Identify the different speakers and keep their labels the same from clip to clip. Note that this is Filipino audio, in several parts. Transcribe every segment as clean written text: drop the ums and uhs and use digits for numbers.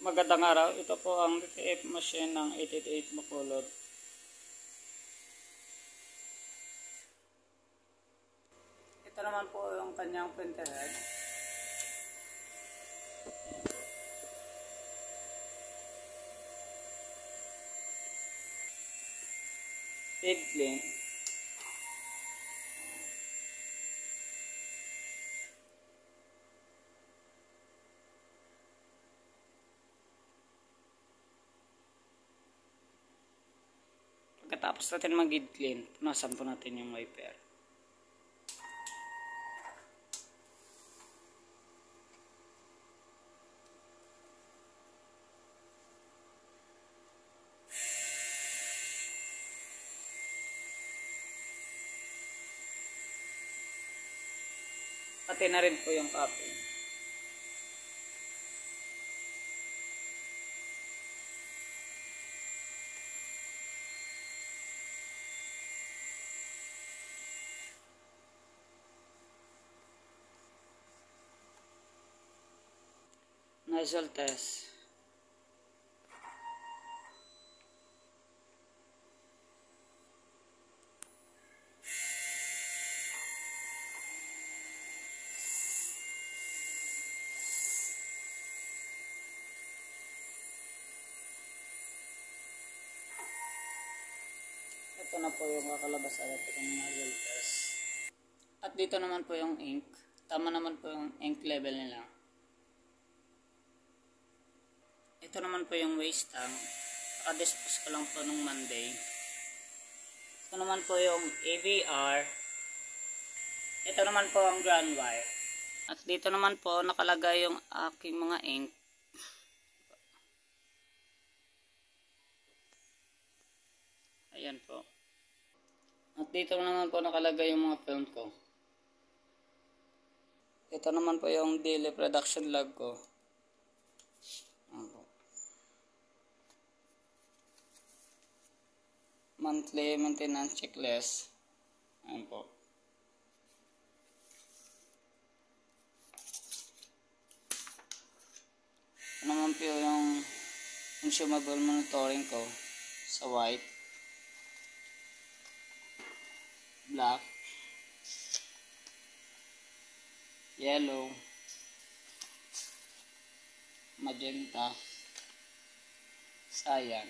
Speaker 1: Magandang araw, ito po ang DTF machine ng 888 Bacolod. Ito naman po yung kanyang printer head. Dead clean. Pagkatapos natin mag-dead clean, punasan po natin yung wiper. Pati na rin po yung cupping. Nozzle test. Ito na po yung kakalabasan natin ng nozzle test. At dito naman po yung ink. Tama naman po yung ink level nila. Ito naman po yung waste tank. Nakadispose ko lang po nung Monday. Ito naman po yung AVR. Ito naman po ang ground wire. At dito naman po nakalagay yung aking mga ink. Ayan po. At dito naman po nakalagay yung mga film ko. Ito naman po yung daily production log ko. Monthly maintenance checklist. Ayan po. Ito naman po yung consumable monitoring ko sa white, black, yellow, magenta, cyan.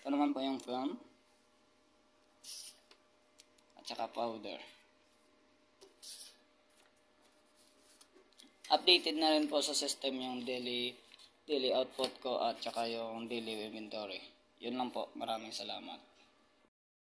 Speaker 1: Ito naman po yung film at saka powder. Updated na rin po sa system yung daily output ko at saka yung daily inventory. Yun lang po. Maraming salamat.